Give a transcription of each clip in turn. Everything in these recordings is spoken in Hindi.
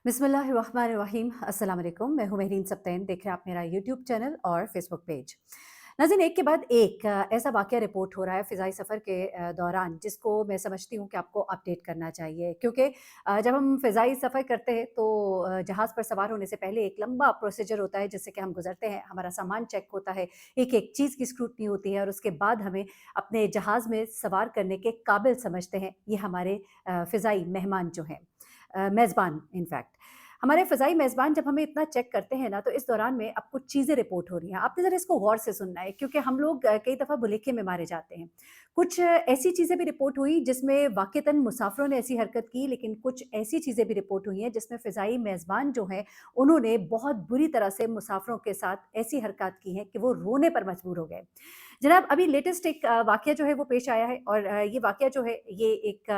बिस्मिल्लाहिर्रहमानिर्रहीम। अस्सलाम वालेकुम। मैं हूँ महरीन सब्तैन। देख रहे हैं आप मेरा यूट्यूब चैनल और फेसबुक पेज। नाज़रीन, एक के बाद एक ऐसा वाक़या रिपोर्ट हो रहा है फ़िज़ाई सफ़र के दौरान, जिसको मैं समझती हूँ कि आपको अपडेट करना चाहिए, क्योंकि जब हम फ़िज़ाई सफ़र करते हैं तो जहाज़ पर सवार होने से पहले एक लंबा प्रोसीजर होता है जिससे कि हम गुज़रते हैं। हमारा सामान चेक होता है, एक-एक चीज़ की स्क्रूटनी होती है और उसके बाद हमें अपने जहाज़ में सवार करने के काबिल समझते हैं ये हमारे फ़िज़ाई मेहमान जो हैं, मेज़बान इनफैक्ट। हमारे फ़िज़ाई मेज़बान जब हमें इतना चेक करते हैं ना, तो इस दौरान में अब कुछ चीज़ें रिपोर्ट हो रही हैं। आपने ज़रा इसको गौर से सुनना है, क्योंकि हम लोग कई दफ़ा भुलेखे में मारे जाते हैं। कुछ ऐसी चीज़ें भी रिपोर्ट हुई जिसमें वाक़ईतन मुसाफ़िरों ने ऐसी हरकत की, लेकिन कुछ ऐसी चीज़ें भी रिपोर्ट हुई हैं जिसमें फ़िज़ाई मेज़बान जो हैं, उन्होंने बहुत बुरी तरह से मुसाफ़िरों के साथ ऐसी हरकत की हैं कि वो रोने पर मजबूर हो गए। जनाब, अभी लेटेस्ट एक वाक़या जो है वो पेश आया है और ये वाक़या जो है ये एक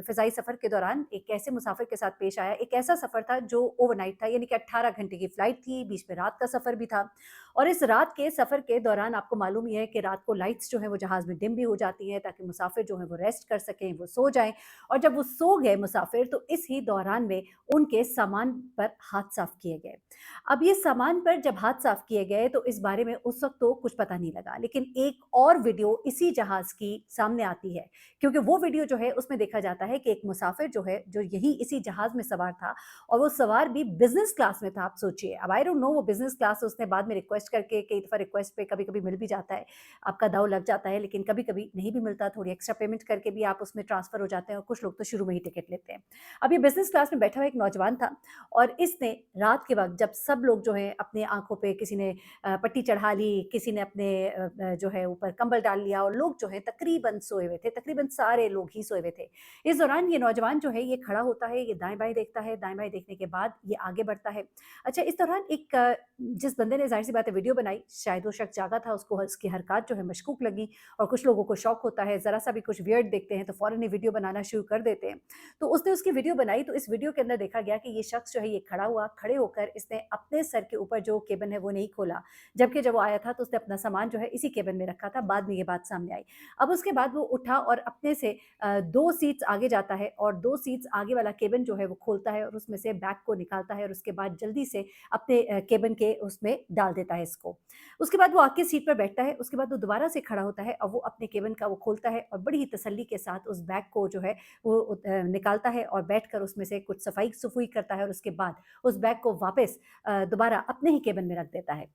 फ़िज़ाई सफ़र के दौरान एक ऐसे मुसाफ़िर के साथ पेश आया। एक ऐसा सफ़र था जो ओवरनाइट था, यानी कि 18 घंटे की फ़्लाइट थी, बीच में रात का सफ़र भी था और इस रात के सफ़र के दौरान आपको मालूम ही है कि रात को लाइट्स जो हैं वो जहाज़ में डिम भी हो जाती हैं, ताकि मुसाफ़िर जो हैं वो रेस्ट कर सकें, वो सो जाएँ और जब वो सो गए मुसाफ़िर, तो इस ही दौरान में उनके सामान पर हाथ साफ़ किए गए। अब ये सामान पर जब हाथ साफ़ किए गए तो इस बारे में उस वक़्त तो कुछ पता नहीं लगा, लेकिन एक और वीडियो इसी जहाज़ की सामने आती है, क्योंकि वो वीडियो जो है उसमें देखा जाता है कि एक मुसाफ़िर जो है, जो यही इसी जहाज़ में सवार था और वो सवार भी बिज़नेस क्लास में था, आप सोचिए। अब आई डोंट नो वो बिज़नेस क्लास उसने बाद में रिक्वेस्ट करके, कई दफ़ा रिक्वेस्ट पे कभी-कभी मिल भी जाता है, आपका दाँव लग जाता है, लेकिन कभी-कभी नहीं भी मिलता, थोड़ी एक्स्ट्रा पेमेंट करके भी आप उसमें ट्रांसफ़र हो जाते हैं और कुछ लोग तो शुरू में ही टिकट लेते हैं। अब ये बिज़नेस क्लास में बैठा हुआ एक नौजवान था और इसने रात के वक़्त जब सब लोग जो हैं अपनी आँखों पे किसी ने पट्टी चढ़ा ली, किसी ने अपने जो है ऊपर कंबल डाल लिया और लोग जो हैं तकरीबन सोए हुए थे, तकरीबन सारे लोग ही सोए हुए थे। इस दौरान ये नौजवान जो है ये खड़ा होता है, ये दाएँ-बाएँ देखता है, दाएँ-बाएँ देखने के बाद ये आगे बढ़ता है। अच्छा, इस दौरान एक जिस बंदे ने ज़ाहिर-सी बात है वीडियो बनाई, शायद वो शख्स जागा था, उसको उसकी हरकत जो है मशकूक लगी और कुछ लोगों को शौक होता है, ज़रा-सा भी कुछ वियर्ड देखते हैं तो फ़ौरन ही वीडियो बनाना शुरू कर देते हैं। तो उसने उसकी वीडियो बनाई, तो इस वीडियो के अंदर देखा गया कि ये शख्स जो है ये खड़ा हुआ, खड़े होकर इसने अपने सर के ऊपर जो केबिन है वो नहीं खोला, जबकि जब वो आया था तो उसने अपना सामान जो है इसी केबिन में रखा था, बाद में ये बात सामने आई। अब उसके बाद वो उठा और अपने से 2 सीट्स आगे जाता है और 2 सीट्स आगे वाला केबिन जो है वो खोलता है और उसमें से बैग को निकालता है और उसके बाद जल्दी से अपने केबिन के उसमें डाल देता है इसको। उसके बाद वो आके सीट पर बैठता है, उसके बाद वो दोबारा से खड़ा होता है और वो अपने केबिन का वो खोलता है और बड़ी ही तसल्ली के साथ उस बैग को जो है वो निकालता है और बैठकर उसमें से कुछ सफाई-सफूई करता है और उसके बाद उस बैग को वापस दोबारा अपने ही केबिन में रख देता है।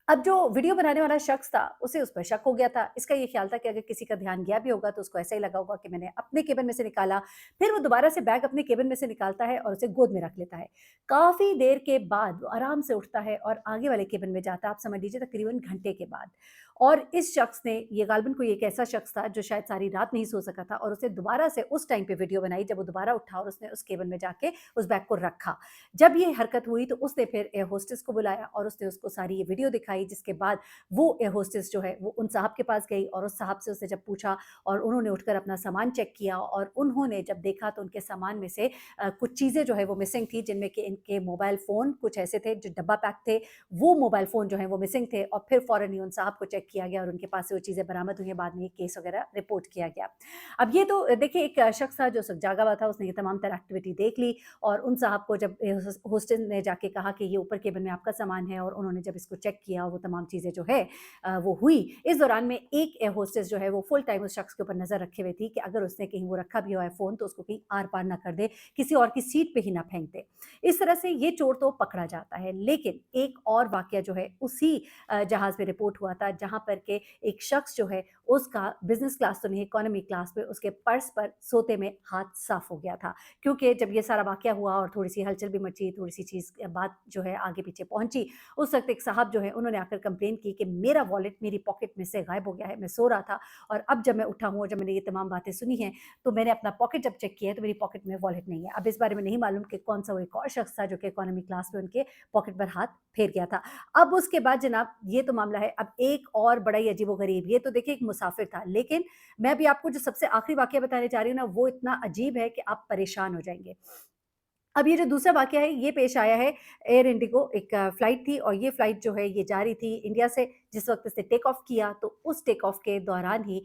अब जो वीडियो बनाने वाला शख्स था, उसे उस पर शक हो गया था। इसका ये ख़्याल था कि अगर किसी का ध्यान गया भी होगा, तो उसको ऐसा ही लगा होगा कि मैंने अपने केबिन में से निकाला। फिर वो दोबारा से बैग अपने केबिन में से निकालता है और उसे गोद में रख लेता है। काफ़ी देर के बाद वो आराम से उठता है और आगे वाले केबिन में जाता है, आप समझ लीजिए तकरीबन घंटे के बाद। और इस शख्स ने, ये गालिबन कोई एक ऐसा शख्स था जो शायद सारी रात नहीं सो सका था और उसे दोबारा से उस टाइम पे वीडियो बनाई, जब वो दोबारा उठा और उसने उस केबिन में जाके उस बैग को रखा। जब ये हरकत हुई तो उसने फिर एयर होस्टेस को बुलाया और उसने उसको सारी ये वीडियो दिखाई, जिसके बाद वो एयर होस्टेस जो है वो उन साहब के पास गई और उस साहब से उसने जब पूछा और उन्होंने उठकर अपना सामान चेक किया और उन्होंने जब देखा तो उनके सामान में से कुछ चीज़ें जो है वो मिसिंग थी, जिनमें कि इनके मोबाइल फ़ोन कुछ ऐसे थे जो डब्बा पैक थे, वो मोबाइल फ़ोन जो है वो मिसिंग थे और फिर फ़ौरन ही उन साहब को चेक किया गया और उनके पास से वो चीज़ें बरामद हुई हैं, बाद में ये केस वगैरह रिपोर्ट किया गया। अब ये तो देखिए एक शख्स था जो जागा हुआ था, उसने ये तमाम तर एक्टिविटी देख ली और उन साहब को जब होस्टल ने जाके कहा कि ये ऊपर केबिन में आपका सामान है और उन्होंने जब इसको चेक किया और वो तमाम चीज़ें जो है वो हुई। इस दौरान में एक एयर होस्टेस जो है वो फुल टाइम उस शख्स के ऊपर नज़र रखे हुए थी कि अगर उसने कहीं वो रखा भी हुआ है फ़ोन तो उसको कहीं आर-पार ना कर दे, किसी और की सीट पे ही ना फेंक दे। इस तरह से ये चोर तो पकड़ा जाता है, लेकिन एक और वाक़या जो है उसी जहाज़ में रिपोर्ट हुआ था, जहाँ पर के एक शख्स जो है उसका बिज़नेस क्लास तो नहीं, इकोनॉमी क्लास में उसके पर्स पर सोते में हाथ साफ़ हो गया था। क्योंकि जब ये सारा वाक़या हुआ और थोड़ी-सी हलचल भी मची, थोड़ी-सी चीज़ बात जो है आगे पीछे पहुँची, उस वक़्त एक साहब जो है उन्होंने आकर कंप्लेन की कि मेरा वॉलेट मेरी पॉकेट में से गायब हो गया है, मैं सो रहा था और अब जब मैं उठा हूँ और जब मैंने ये तमाम बातें सुनी हैं, तो मैंने अपना पॉकेट जब चेक किया है तो मेरी पॉकेट में वॉलेट नहीं है। अब इस बारे में नहीं मालूम कि कौन-सा वो एक और शख्स था जो कि इकोनॉमी क्लास में उनके पॉकेट पर हाथ फेर गया था। अब उसके बाद जनाब ये तो मामला है, अब एक और बड़ा ही अजीबो-गरीब, ये तो देखिए एक मुसाफ़िर था, लेकिन मैं अभी आपको जो सबसे आखिरी वाक़या बताने जा रही हूँ ना, वो इतना अजीब है कि आप परेशान हो जाएँगे। अब ये जो दूसरा वाक़या है, ये पेश आया है एयर इंडिगो एक फ़्लाइट थी और ये फ़्लाइट जो है ये जा रही थी इंडिया से, जिस वक़्त इसने टेक ऑफ किया तो उस टेक ऑफ के दौरान ही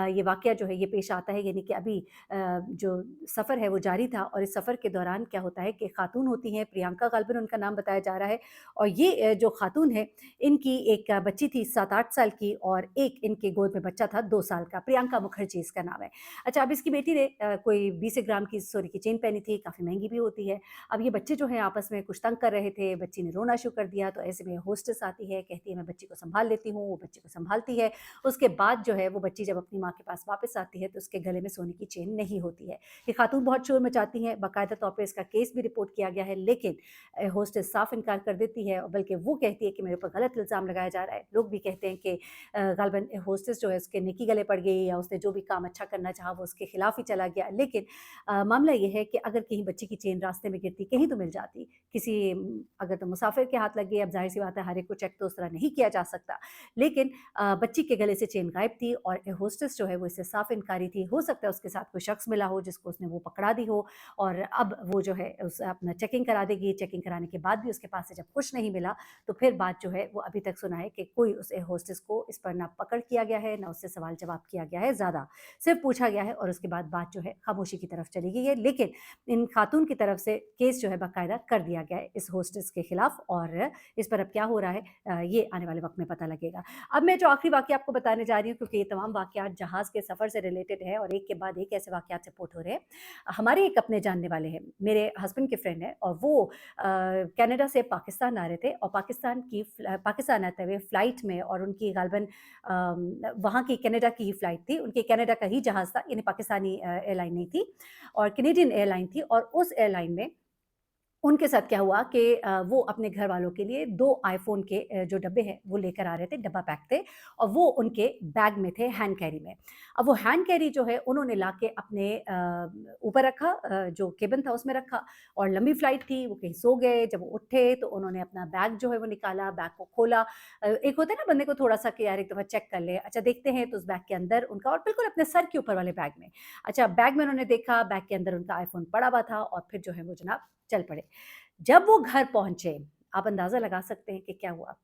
ये वाक़या जो है ये पेश आता है, यानी कि अभी जो सफ़र है वो जारी था और इस सफ़र के दौरान क्या होता है कि ख़ातून होती हैं, प्रियंका ग़ालिबन उनका नाम बताया जा रहा है और ये जो ख़ातून है, इनकी एक बच्ची थी 7-8 साल की और एक इनके गोद में बच्चा था 2 साल का, प्रियंका मुखर्जी इसका नाम है। अच्छा, अब इसकी बेटी ने कोई 20 ग्राम की सोने की चेन पहनी थी, काफ़ी महँगी भी होती है। अब ये बच्चे जो हैं आपस में कुछ तंग कर रहे थे, बच्ची ने रोना शुरू कर दिया, तो ऐसे में होस्टेस आती है, कहती है मैं बच्ची को सँभाल लेती हूँ, वो बच्ची को सँभालती है। उसके बाद जो है वो बच्ची जब अपनी माँ के पास वापस आती है तो उसके गले में सोने की चेन नहीं होती है। ये खातून बहुत शोर मचाती हैं, बाकायदा तौर पे इसका केस भी रिपोर्ट किया गया है, लेकिन होस्टेस साफ इनकार कर देती है और बल्कि वो कहती है कि मेरे ऊपर गलत इल्ज़ाम लगाया जा रहा है। लोग भी कहते हैं कि गालिबन होस्टेस जो है उसके नेकी गले पड़ गई या उसने जो भी काम अच्छा करना चाहा वो उसके खिलाफ ही चला गया। लेकिन मामला ये है कि अगर कहीं बच्ची की चेन रास्ते में गिरती, कहीं तो मिल जाती। किसी अगर तो मुसाफिर के हाथ लग गई, अब ज़ाहिर-सी बात है हर एक को चेक तो उस तरह नहीं किया जा सकता। लेकिन बच्ची के गले से चेन गायब थी और होस्टेस जो है वो इससे साफ इनकारी थी। हो सकता है उसके साथ कोई शख्स मिला हो जिसको उसने वो पकड़ा दी हो और अब वो जो है उस अपना चेकिंग करा देगी। चेकिंग कराने के बाद भी उसके पास से जब कुछ नहीं मिला, तो फिर बात जो है वो अभी तक सुना है कि कोई उस होस्टेस को इस पर ना पकड़ किया गया है, ना उससे सवाल-जवाब किया गया है ज़्यादा। सिर्फ़ पूछा गया है और उसके बाद बात जो है खामोशी की तरफ चली गई है। लेकिन इन खातून की तरफ से केस जो है बाकायदा कर दिया गया है इस होस्टेस के खिलाफ और इस पर अब क्या हो रहा है ये आने वाले वक्त में पता लगेगा। अब मैं जो आखिरी वाकया आपको बताने जा रही हूँ क्योंकि ये तमाम वाकयात जहाज़ के सफ़र से रिलेटेड है और एक के बाद एक ऐसे वाकयात रिपोर्ट हो रहे हैं। हमारे एक अपने जानने वाले हैं, मेरे हस्बैंड के फ्रेंड हैं और वो कनाडा से पाकिस्तान आ रहे थे और पाकिस्तान आते हुए फ़्लाइट में और उनकी गालिबन वहाँ की कनाडा की ही फ़्लाइट थी, उनके कनाडा का ही जहाज़ था, यानी पाकिस्तानी एयरलाइन नहीं थी और कैनेडियन एयरलाइन थी और उस एयरलाइन में उनके साथ क्या हुआ कि वो अपने घर वालों के लिए 2 आईफ़ोन के जो डब्बे हैं, वो लेकर आ रहे थे, डब्बा पैक थे और वो उनके बैग में थे, हैंड कैरी में। अब वो हैंड कैरी जो है, उन्होंने लाके अपने ऊपर रखा जो केबिन था, उसमें रखा और लंबी फ़्लाइट थी, वो कहीं सो गए, जब वो उठे, तो उन्होंने अपना बैग जो है, वो निकाला, बैग को खोला। एक होता है ना बंदे को थोड़ा-सा कि यार, एक दफ़ा चेक कर ले। अच्छा, देखते हैं, तो उस बैग के अंदर उनका और बिल्कुल अपने सर के ऊपर वाले बैग में। अच्छा, बैग में उन्होंने देखा, बैग के अंदर उनका आईफ़ोन पड़ा हुआ था और फिर जो है, वो जनाब चल पड़े। जब वो घर पहुँचे, आप अंदाज़ा लगा सकते हैं कि क्या हुआ,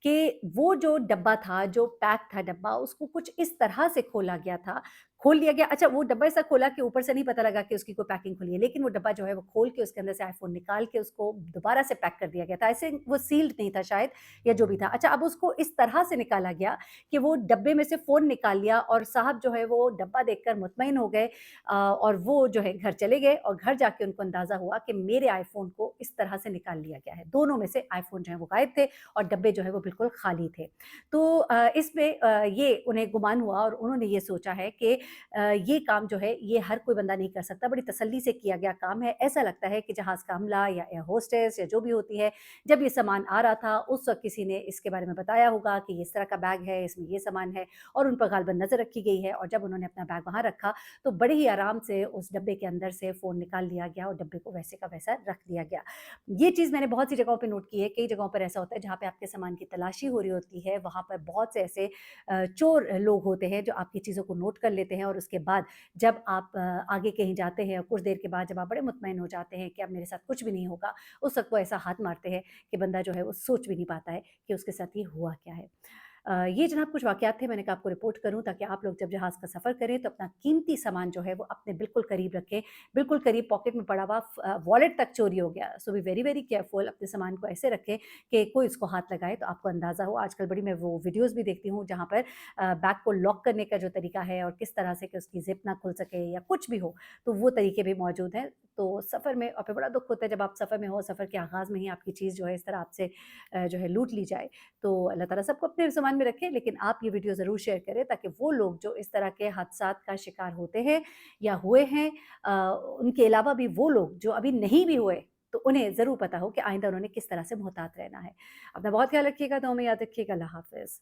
कि वो जो डब्बा था, जो पैक था डब्बा, उसको कुछ इस तरह से खोला गया था, खोल लिया गया अच्छा वो डब्बा ऐसा खोला कि ऊपर से नहीं पता लगा कि उसकी कोई पैकिंग खुली है, लेकिन वो डब्बा जो है वो खोल के उसके अंदर से आईफ़ोन निकाल के उसको दोबारा से पैक कर दिया गया था। ऐसे वो सील्ड नहीं था शायद या जो भी था। अच्छा अब उसको इस तरह से निकाला गया कि वो डब्बे में से फ़ोन निकाल लिया और साहब जो है वो डब्बा देखकर मुतमईन हो गए और वो जो है घर चले गए और घर जाके उनको अंदाज़ा हुआ कि मेरे आईफ़ोन को इस तरह से निकाल लिया गया है। दोनों में से आईफ़ोन जो है वो गायब थे और डब्बे जो है वो बिल्कुल खाली थे। तो इसमें ये उन्हें गुमान हुआ और उन्होंने ये सोचा है कि ये काम जो है ये हर कोई बंदा नहीं कर सकता, बड़ी तसल्ली से किया गया काम है। ऐसा लगता है कि जहाज़ का अमला या एयर होस्टेस या जो भी होती है, जब ये सामान आ रहा था उस वक़्त किसी ने इसके बारे में बताया होगा कि ये इस तरह का बैग है, इसमें ये सामान है और उन पर ग़ालिबन नज़र रखी गई है और जब उन्होंने अपना बैग वहाँ रखा, तो बड़े ही आराम से उस डब्बे के अंदर से फ़ोन निकाल लिया गया और डब्बे को वैसे का वैसा रख दिया गया। ये चीज़ मैंने बहुत सी जगहों पे नोट की है, कई जगहों पर ऐसा होता है जहाँ पे आपके सामान की तलाशी हो रही होती है, वहाँ पर बहुत से ऐसे चोर लोग होते हैं जो आपकी चीज़ों को नोट कर लेते हैं और उसके बाद जब आप आगे कहीं जाते हैं और कुछ देर के बाद जब आप बड़े मुतमईन हो जाते हैं कि अब मेरे साथ कुछ भी नहीं होगा, उस वक़्त वो ऐसा हाथ मारते हैं कि बंदा जो है वो सोच भी नहीं पाता है कि उसके साथ ये हुआ क्या है। ये जनाब कुछ वाक़यात थे मैंने कहा आपको रिपोर्ट करूँ ताकि आप लोग जब जहाज़ का सफ़र करें तो अपना कीमती सामान जो है वो अपने बिल्कुल करीब रखें, बिल्कुल करीब पॉकेट में पड़ा हुआ वॉलेट तक चोरी हो गया। सो बी वेरी, वेरी केयरफुल अपने सामान को ऐसे रखें कि कोई इसको हाथ लगाए तो आपको अंदाज़ा हो। आजकल बड़ी मैं वो वीडियोज़ भी देखती हूँ जहाँ पर बैग को लॉक करने का जो तरीका है और किस तरह से कि उसकी ज़िप ना खुल सके या कुछ भी हो, तो वो तरीके भी मौजूद हैं। तो सफ़र में और फिर बड़ा दुःख होता है जब आप सफ़र में हो, सफ़र के आगाज़ में ही आपकी चीज़ जो है इस तरह आपसे जो है लूट ली जाए। तो अल्लाह ताला सबको अपने ज़मान में रखे, लेकिन आप ये वीडियो ज़रूर शेयर करें ताकि वो लोग जो इस तरह के हादसात का शिकार होते हैं या हुए हैं उनके अलावा भी वो लोग जो अभी नहीं भी हुए, तो उन्हें ज़रूर पता हो कि आइंदा उन्होंने किस तरह से मुहतात रहना है। अपना बहुत ख़्याल रखिएगा, दुआ में याद रखिएगा। अल्लाह हाफ़िज़।